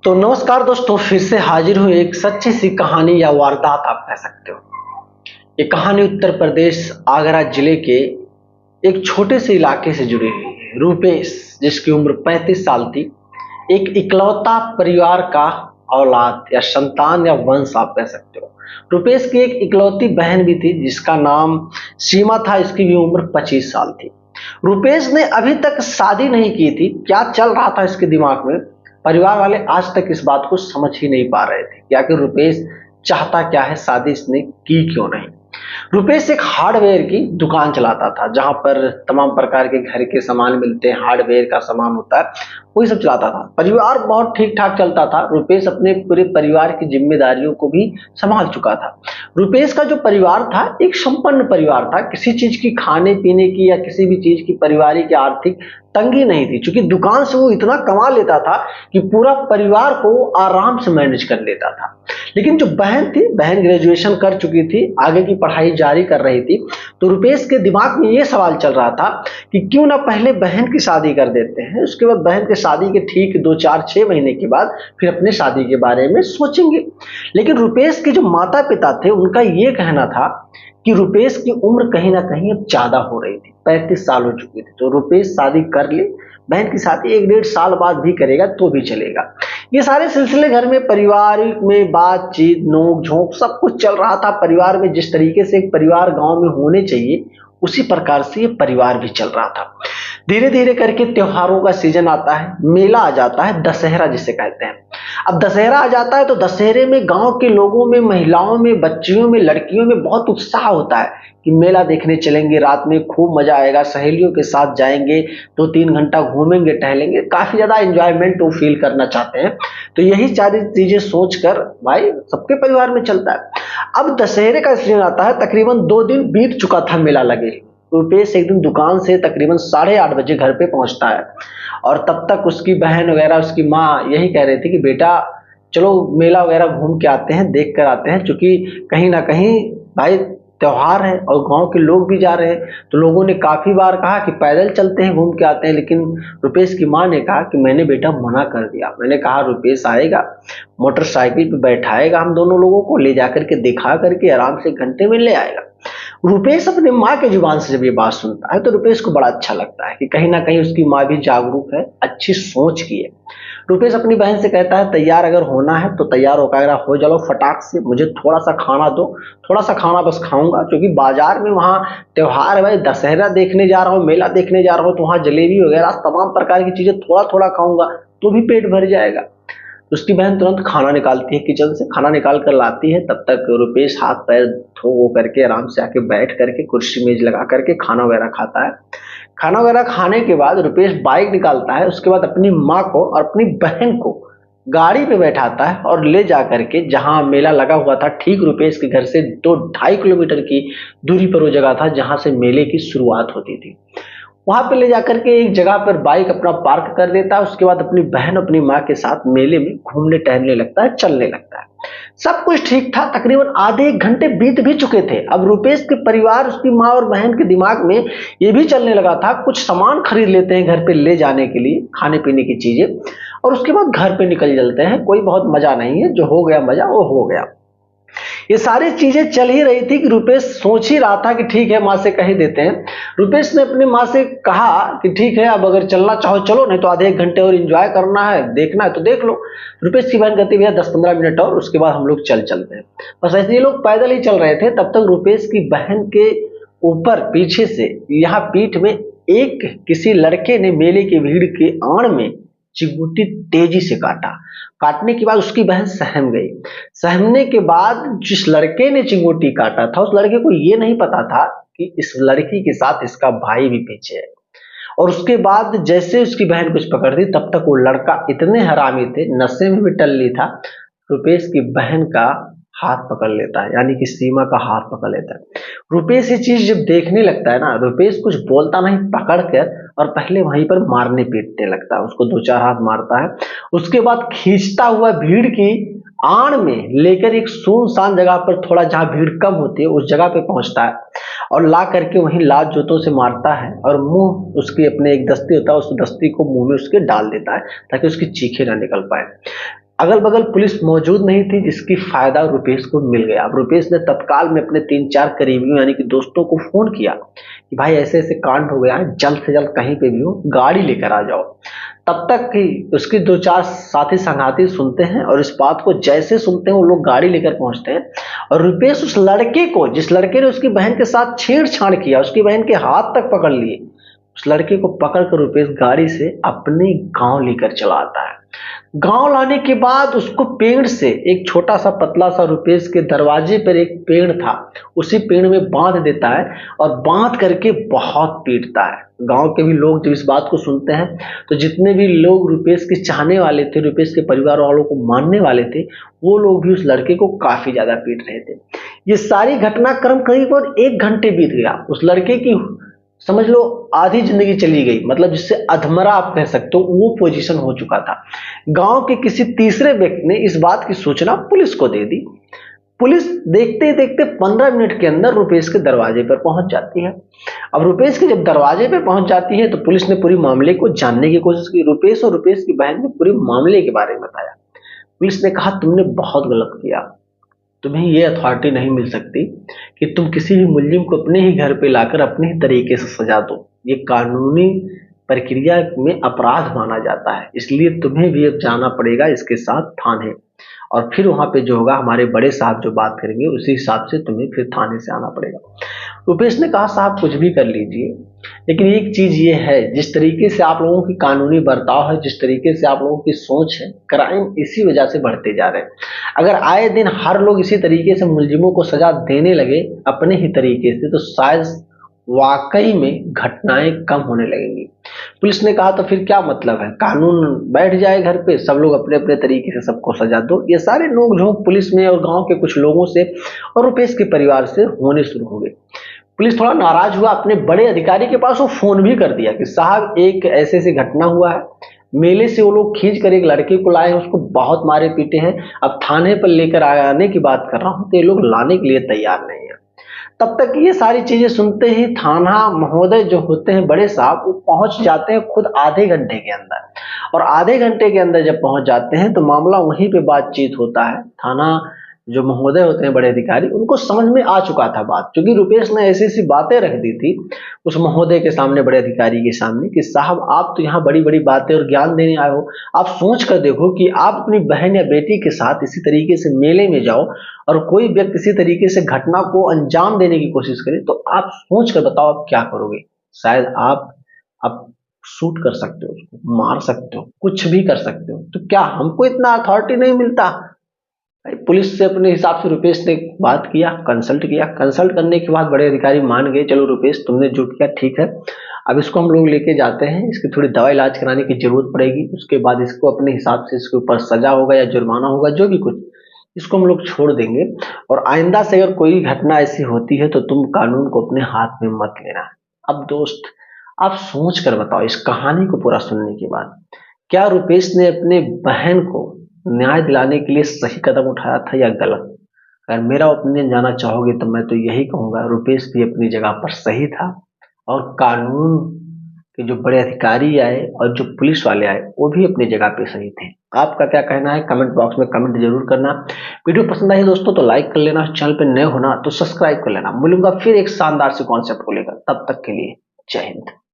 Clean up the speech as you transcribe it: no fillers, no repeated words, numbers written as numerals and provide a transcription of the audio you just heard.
तो नमस्कार दोस्तों, फिर से हाजिर हूँ एक सच्ची सी कहानी या वारदात आप कह सकते हो। ये कहानी उत्तर प्रदेश आगरा जिले के एक छोटे से इलाके से जुड़ी हुई है। रूपेश, जिसकी उम्र 35 साल थी, एक इकलौता परिवार का औलाद या संतान या वंश आप कह सकते हो। रूपेश की एक इकलौती बहन भी थी जिसका नाम सीमा था। इसकी भी उम्र 25 साल थी। रूपेश ने अभी तक शादी नहीं की थी। क्या चल रहा था इसके दिमाग में, परिवार वाले आज तक इस बात को समझ ही नहीं पा रहे थे कि आखिर रुपेश चाहता क्या है, शादी इसने की क्यों नहीं। रुपेश एक हार्डवेयर की दुकान चलाता था जहां पर तमाम प्रकार के घर के सामान मिलते हैं, हार्डवेयर का सामान होता है, वही सब चलाता था। परिवार बहुत ठीक ठाक चलता था। रुपेश अपने पूरे परिवार की जिम्मेदारियों को भी संभाल चुका था। रुपेश का जो परिवार था एक संपन्न परिवार था। किसी चीज की, खाने पीने की या किसी भी चीज की पारिवारिक या आर्थिक तंगी नहीं थी, क्योंकि दुकान से वो इतना कमा लेता था कि पूरा परिवार को आराम से मैनेज कर लेता था। लेकिन जो बहन थी, बहन ग्रेजुएशन कर चुकी थी, आगे की पढ़ाई जारी कर रही थी। तो रुपेश के दिमाग में ये सवाल चल रहा था कि क्यों ना पहले बहन की शादी कर देते हैं, उसके बाद बहन के शादी के ठीक 2 4 6 महीने के बाद फिर अपने शादी के बारे में सोचेंगे। लेकिन रुपेश के जो माता पिता थे उनका ये कहना था कि रुपेश की उम्र कहीं ना कहीं अब ज्यादा हो रही थी, 35 साल हो चुकी थी। तो रुपेश शादी कर ले, बहन की शादी 1 1.5 साल बाद भी करेगा तो भी चलेगा। ये सारे सिलसिले घर में, परिवार में बातचीत, नोक झोंक सब कुछ चल रहा था। परिवार में जिस तरीके से एक परिवार गांव में होने चाहिए उसी प्रकार से ये परिवार भी चल रहा था। धीरे धीरे करके त्योहारों का सीजन आता है, मेला आ जाता है, दशहरा जिसे कहते हैं। अब दशहरा आ जाता है तो दशहरे में गांव के लोगों में, महिलाओं में, बच्चियों में, लड़कियों में बहुत उत्साह होता है कि मेला देखने चलेंगे, रात में खूब मजा आएगा, सहेलियों के साथ जाएंगे, 2 3 घंटा घूमेंगे, टहलेंगे, काफी ज्यादा एंजॉयमेंट वो फील करना चाहते हैं। तो यही सारी चीजें सोचकर भाई सबके परिवार में चलता है। अब दशहरे का सीजन आता है, तकरीबन 2 दिन बीत चुका था मेला लगे। रुपेश एक दिन दुकान से तकरीबन 8:30 बजे घर पे पहुंचता है और तब तक उसकी बहन वगैरह, उसकी माँ यही कह रही थी कि बेटा चलो मेला वगैरह घूम के आते हैं, देख कर आते हैं, क्योंकि कहीं ना कहीं भाई त्योहार है और गांव के लोग भी जा रहे हैं। तो लोगों ने काफी बार कहा कि पैदल चलते हैं, घूम के आते हैं, लेकिन रुपेश की माँ ने कहा कि मैंने बेटा मना कर दिया। मैंने कहा रुपेश आएगा, मोटरसाइकिल पे बैठाएगा, हम दोनों लोगों को ले जाकर के दिखा करके आराम से घंटे में ले आएगा। रुपेश अपने माँ के जुबान से जब ये बात सुनता है तो रुपेश को बड़ा अच्छा लगता है कि कहीं ना कहीं उसकी माँ भी जागरूक है, अच्छी सोच की है। रुपेश अपनी बहन से कहता है तैयार अगर होना है तो तैयार होकर हो जाओ फटाक से, मुझे थोड़ा सा खाना दो, थोड़ा सा खाना बस खाऊंगा, क्योंकि बाजार में वहाँ त्योहार है भाई, दशहरा देखने जा रहा हूँ, मेला देखने जा रहा हूँ, तो वहाँ जलेबी वगैरह तमाम प्रकार की चीजें थोड़ा थोड़ा खाऊंगा तो भी पेट भर जाएगा। उसकी बहन तुरंत खाना निकालती है, किचन से खाना निकाल कर लाती है। तब तक रुपेश हाथ पैर धो वो करके आराम से आके बैठ करके कुर्सी मेज लगा करके खाना वगैरह खाता है। खाना वगैरह खाने के बाद रुपेश बाइक निकालता है, उसके बाद अपनी माँ को और अपनी बहन को गाड़ी पे बैठाता है और ले जा करके जहां मेला लगा हुआ था, ठीक रुपेश के घर से 2 2.5 किलोमीटर की दूरी पर वो जगह था जहां से मेले की शुरुआत होती थी। वहां पे ले जाकर के एक जगह पर बाइक अपना पार्क कर देता है। उसके बाद अपनी बहन अपनी माँ के साथ मेले में घूमने टहलने लगता है, चलने लगता है। सब कुछ ठीक था, तकरीबन आधे 1 घंटे बीत भी चुके थे। अब रुपेश के परिवार, उसकी माँ और बहन के दिमाग में ये भी चलने लगा था कुछ सामान खरीद लेते हैं घर पे ले जाने के लिए, खाने पीने की चीजें, और उसके बाद घर पे निकल चलते हैं। कोई बहुत मजा नहीं है, जो हो गया मजा वो हो गया। ये सारी चीजें चल ही रही थी कि रुपेश सोच ही रहा था कि ठीक है माँ से कह ही देते हैं। रुपेश ने अपनी माँ से कहा कि ठीक है, अब अगर चलना चाहो चलो, नहीं तो आधे 1 घंटे और एंजॉय करना है, देखना है तो देख लो। रुपेश की बहन कहती भैया 10 15 मिनट और, उसके बाद हम लोग चलते हैं। बस ऐसे ये लोग पैदल ही चल रहे थे। तब तक रुपेश की बहन के ऊपर पीछे से, यहाँ पीठ में, एक किसी लड़के ने मेले की भीड़ के आड़ में चिंगूटी तेजी से काटा। काटने के बाद उसकी बहन सहम गई। सहमने के बाद जिस लड़के ने चिंगूटी काटा था, उस लड़के को यह नहीं पता था कि इस लड़की के साथ इसका भाई भी पीछे है। और उसके बाद जैसे उसकी बहन कुछ पकड़ती, तब तक वो लड़का इतने हरामी थे, नशे में भी टल्ली था, रुपेश की बहन का हाथ पकड़ लेता है, यानी कि सीमा का हाथ पकड़ लेता है। रुपेश ये चीज जब देखने लगता है ना, रुपेश कुछ बोलता नहीं, पकड़ कर और पहले वहीं पर मारने पीटने लगता है, उसको 2 4 हाथ मारता है। उसके बाद खींचता हुआ भीड़ की आड़ में लेकर एक सुनसान जगह पर, थोड़ा जहां भीड़ कम होती है उस जगह पे पहुंचता है और ला करके वहीं लात जूतों से मारता है और मुंह उसकी, अपने एक दस्ती होता है, उस दस्ती को मुंह में उसके डाल देता है ताकि उसकी चीखें ना निकल पाए। अगल बगल पुलिस मौजूद नहीं थी, जिसकी फायदा रुपेश को मिल गया। अब रुपेश ने तत्काल में अपने 3-4 करीबियों यानी कि दोस्तों को फोन किया कि भाई ऐसे ऐसे कांड हो गया है, जल्द से जल्द कहीं पे भी हो गाड़ी लेकर आ जाओ। तब तक कि उसके 2-4 साथी संगाती सुनते हैं और इस बात को जैसे सुनते हैं वो लोग गाड़ी लेकर पहुंचते हैं और रुपेश उस लड़के को, जिस लड़के ने उसकी बहन के साथ छेड़छाड़ किया, उसकी बहन के हाथ तक पकड़ लिए, उस लड़के को पकड़कर रुपेश गाड़ी से अपने गांव लेकर चला आता है। गांव लाने के बाद उसको पेड़ से एक छोटा सा पतला सा, रुपेश के दरवाजे पर एक पेड़ था, उसी पेड़ में बांध देता है और बांध करके बहुत पीटता है। गांव के भी लोग जब इस बात को सुनते हैं तो जितने भी लोग रुपेश के चाहने वाले थे, रुपेश के परिवार वालों को मानने वाले थे, वो लोग भी उस लड़के को काफी ज्यादा पीट रहे थे। ये सारी घटनाक्रम करीब 1 घंटे बीत गया। उस लड़के की समझ लो आधी जिंदगी चली गई, मतलब जिससे अधमरा आप कह सकते हो, वो पोजीशन हो चुका था। गांव के किसी तीसरे व्यक्ति ने इस बात की सूचना पुलिस को दे दी। पुलिस देखते ही देखते 15 मिनट के अंदर रुपेश के दरवाजे पर पहुंच जाती है। अब रुपेश के जब दरवाजे पर पहुंच जाती है तो पुलिस ने पूरी मामले को जानने की कोशिश की। रुपेश और रुपेश की बहन ने पूरे मामले के बारे में बताया। पुलिस ने कहा तुमने बहुत गलत किया, तुम्हें ये अथॉरिटी नहीं मिल सकती कि तुम किसी भी मुलजिम को अपने ही घर पे लाकर अपने ही तरीके से सजा दो। ये कानूनी प्रक्रिया में अपराध माना जाता है, इसलिए तुम्हें भी अब जाना पड़ेगा इसके साथ थाने, और फिर वहां पे जो होगा हमारे बड़े साहब जो बात करेंगे उसी हिसाब से तुम्हें फिर थाने से आना पड़ेगा। रुपेश ने कहा साहब कुछ भी कर लीजिए, लेकिन एक चीज ये है, जिस तरीके से आप लोगों की कानूनी बर्ताव है, जिस तरीके से आप लोगों की सोच है, क्राइम इसी वजह से बढ़ते जा रहे हैं। अगर आए दिन हर लोग इसी तरीके से मुलजिमों को सजा देने लगे अपने ही तरीके से, तो शायद वाकई में घटनाएं कम होने लगेंगी। पुलिस ने कहा तो फिर क्या मतलब है, कानून बैठ जाए घर पे, सब लोग अपने अपने तरीके से सबको सजा दो। ये सारे नोक-झोंक पुलिस में और गांव के कुछ लोगों से और रुपेश के परिवार से होने शुरू हो गए। पुलिस थोड़ा नाराज हुआ, अपने बड़े अधिकारी के पास वो फोन भी कर दिया कि साहब एक ऐसे ऐसी घटना हुआ है, मेले से वो लोग खींच कर एक लड़के को लाए हैं, उसको बहुत मारे पीटे हैं, अब थाने पर लेकर आने की बात कर रहा हूं तो ये लोग लाने के लिए तैयार नहीं है। तब तक ये सारी चीजें सुनते ही थाना महोदय जो होते हैं बड़े साहब, वो पहुंच जाते हैं खुद आधे घंटे के अंदर, और आधे घंटे के अंदर जब पहुंच जाते हैं तो मामला वहीं पे बातचीत होता है। थाना जो महोदय होते हैं बड़े अधिकारी, उनको समझ में आ चुका था बात, क्योंकि रुपेश ने ऐसी ऐसी बातें रख दी थी उस महोदय के सामने, बड़े अधिकारी के सामने, कि साहब आप तो यहाँ बड़ी बड़ी बातें और ज्ञान देने आए हो, आप सोच कर देखो कि आप अपनी बहन या बेटी के साथ इसी तरीके से मेले में जाओ और कोई व्यक्ति इसी तरीके से घटना को अंजाम देने की कोशिश करे, तो आप सोच कर बताओ आप क्या करोगे। शायद आप शूट कर सकते हो, उसको मार सकते हो, कुछ भी कर सकते हो, तो क्या हमको इतना अथॉरिटी नहीं मिलता। पुलिस से अपने हिसाब से रुपेश ने बात किया, कंसल्ट किया, कंसल्ट करने के बाद बड़े अधिकारी मान गए, चलो रुपेश तुमने जो किया ठीक है, अब इसको हम लोग लेके जाते हैं, इसकी थोड़ी दवा इलाज कराने की जरूरत पड़ेगी, उसके बाद इसको अपने हिसाब से इसके ऊपर सजा होगा या जुर्माना होगा, जो भी कुछ, इसको हम लोग छोड़ देंगे, और आइंदा से अगर कोई घटना ऐसी होती है तो तुम कानून को अपने हाथ में मत लेना। अब दोस्त आप सोच कर बताओ, इस कहानी को पूरा सुनने के बाद, क्या रुपेश ने अपने बहन को न्याय दिलाने के लिए सही कदम उठाया था या गलत। अगर मेरा ओपिनियन जानना चाहोगे तो मैं तो यही कहूंगा, रुपेश भी अपनी जगह पर सही था, और कानून के जो बड़े अधिकारी आए और जो पुलिस वाले आए वो भी अपनी जगह पे सही थे। आपका क्या कहना है कमेंट बॉक्स में कमेंट जरूर करना। वीडियो पसंद आई दोस्तों तो लाइक कर लेना, चैनल पे नए होना तो सब्सक्राइब कर लेना। मिलूंगा फिर एक शानदार से कॉन्सेप्ट को लेकर, तब तक के लिए जय हिंद।